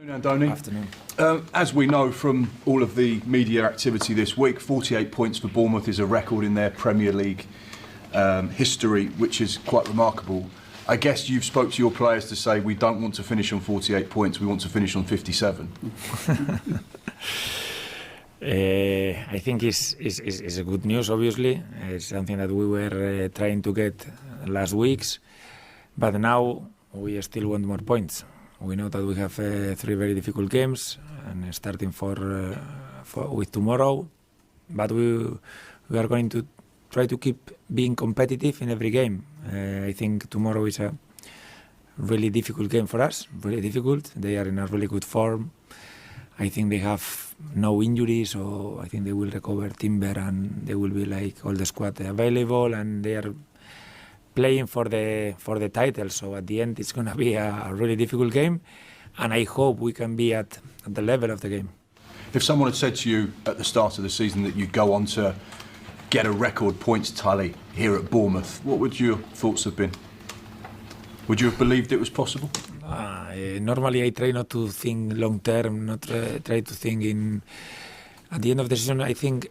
Andoni. Afternoon. As we know from all of the media activity this week, 48 points for Bournemouth is a record in their Premier League history, which is quite remarkable. I guess you've spoke to your players to say we don't want to finish on 48 points, we want to finish on 57. I think it's a good news, obviously. It's something that we were trying to get last weeks, but now we still want more points. We know that we have 3 very difficult games, and starting with tomorrow, but we are going to try to keep being competitive in every game. I think tomorrow is a really difficult game for us, really difficult. They are in a really good form. I think they have no injuries, so I think they will recover Timber and they will be like all the squad available, and they are playing for the title. So at the end, it's going to be a really difficult game, and I hope we can be at the level of the game. If someone had said to you at the start of the season that you'd go on to get a record points tally here at Bournemouth, what would your thoughts have been? Would you have believed it was possible? Normally I try not to think long term, not try to think in... At the end of the season, I think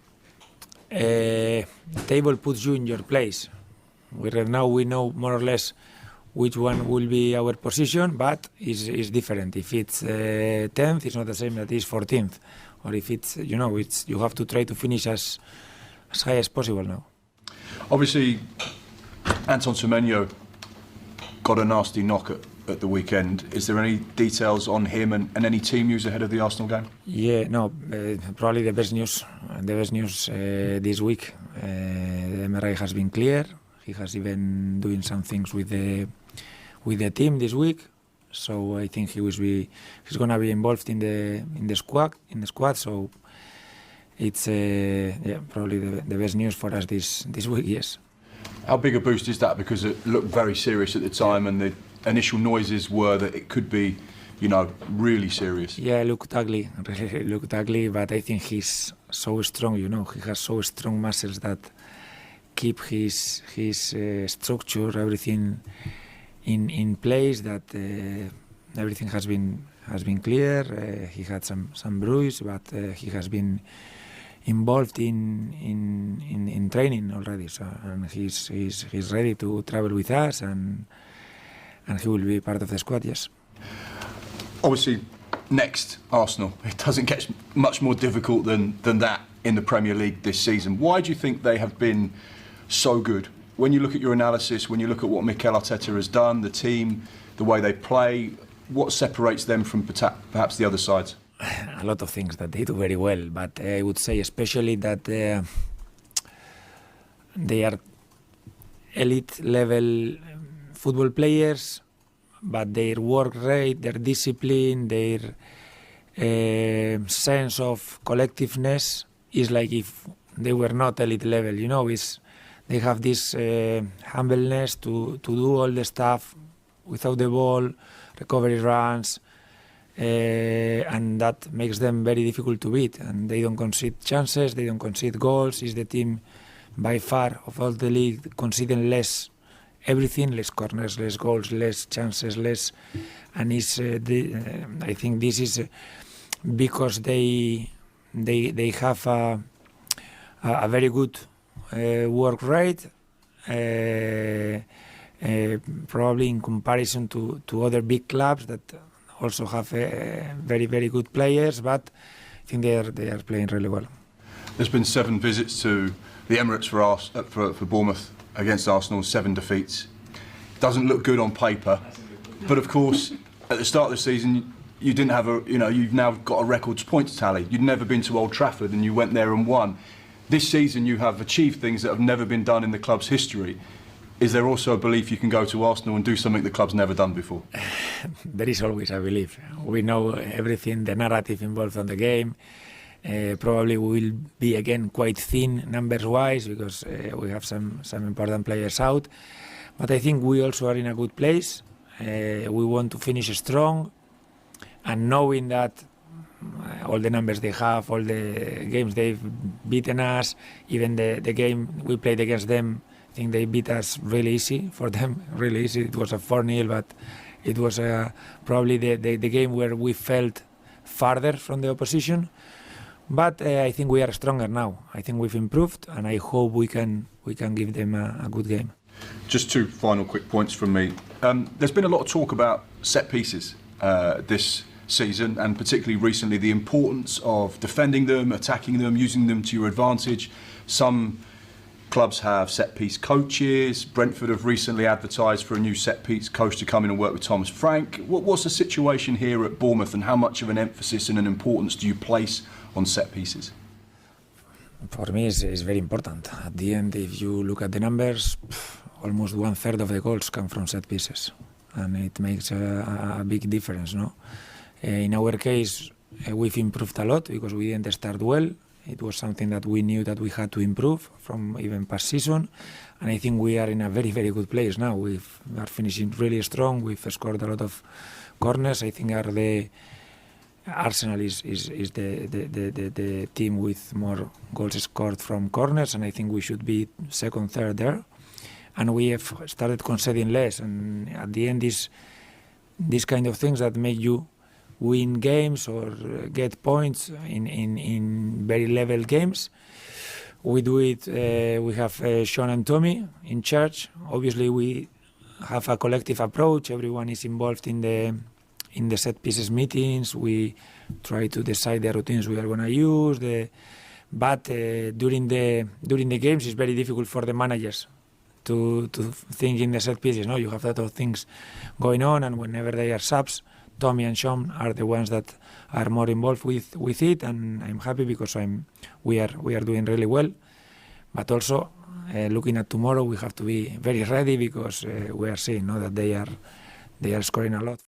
the table puts you in your place. Right now we know more or less which one will be our position, but it's different. If it's 10th, it's not the same that it's 14th. Or if it's, you have to try to finish as high as possible now. Obviously, Anton Semenyo got a nasty knock at the weekend. Is there any details on him and any team news ahead of the Arsenal game? Yeah, no, probably the best news this week. The MRI has been clear. He has even doing some things with the team this week. So I think he's gonna be involved in the squad. So it's probably the best news for us this week. Yes. How big a boost is that? Because it looked very serious at the time, and the initial noises were that it could be, really serious. Yeah, it looked ugly, really looked ugly. But I think he's so strong. He has so strong muscles that keep his structure, everything in place. That everything has been clear. He had some bruise, but he has been involved in training already, so, and he's ready to travel with us, and he will be part of the squad. Yes. Obviously, next Arsenal. It doesn't get much more difficult than that in the Premier League this season. Why do you think they have been so good? When you look at your analysis, when you look at what Mikel Arteta has done, the team, the way they play, what separates them from perhaps the other sides? A lot of things that they do very well, but I would say especially that they are elite level football players, but their work rate, their discipline, their sense of collectiveness is like if they were not elite level. They have this humbleness to do all the stuff without the ball, recovery runs, and that makes them very difficult to beat. And they don't concede chances, they don't concede goals. It's the team by far of all the league conceding less everything, less corners, less goals, less chances, less. And I think this is because they have a very good work rate, probably in comparison to other big clubs that also have very, very good players, but I think they are playing really well. There's been 7 visits to the Emirates for Bournemouth against Arsenal, 7 defeats. Doesn't look good on paper, but of course, at the start of the season, you didn't have you've now got a records points tally. You'd never been to Old Trafford and you went there and won. This season, you have achieved things that have never been done in the club's history. Is there also a belief you can go to Arsenal and do something the club's never done before? There is always a belief. We know everything, the narrative involved on the game. Probably we will be again quite thin numbers-wise because we have some important players out. But I think we also are in a good place. We want to finish strong, and knowing that all the numbers they have, all the games they've beaten us, even the game we played against them think they beat us really easy for them, really easy. It was a 4-0, but it was probably the game where we felt farther from the opposition. But I think we are stronger now. I think we've improved, and I hope we can give them a good game. Just two final quick points from me. There's been a lot of talk about set pieces this season, and particularly recently, the importance of defending them, attacking them, using them to your advantage. Some clubs have set-piece coaches. Brentford have recently advertised for a new set-piece coach to come in and work with Thomas Frank. What's the situation here at Bournemouth, and how much of an emphasis and an importance do you place on set-pieces? For me, it's very important. At the end, if you look at the numbers, almost 1/3 of the goals come from set-pieces, and it makes a big difference, no? In our case, we've improved a lot because we didn't start well. It was something that we knew that we had to improve from even past season, and I think we are in a very, very good place now. We are finishing really strong. We've scored a lot of corners. I think Arsenal is the team with more goals scored from corners, and I think we should be second, third there. And we have started conceding less, and at the end, these kind of things that make you win games or get points in very level games. We do it. We have Sean and Tommy in charge. Obviously, we have a collective approach. Everyone is involved in the set pieces meetings. We try to decide the routines we are going to use. But during the games, it's very difficult for the managers to think in the set pieces. No, you have a lot of things going on, and whenever they are subs, Tommy and Sean are the ones that are more involved with it, and I'm happy because we are doing really well. But also, looking at tomorrow, we have to be very ready because we are seeing that they are scoring a lot.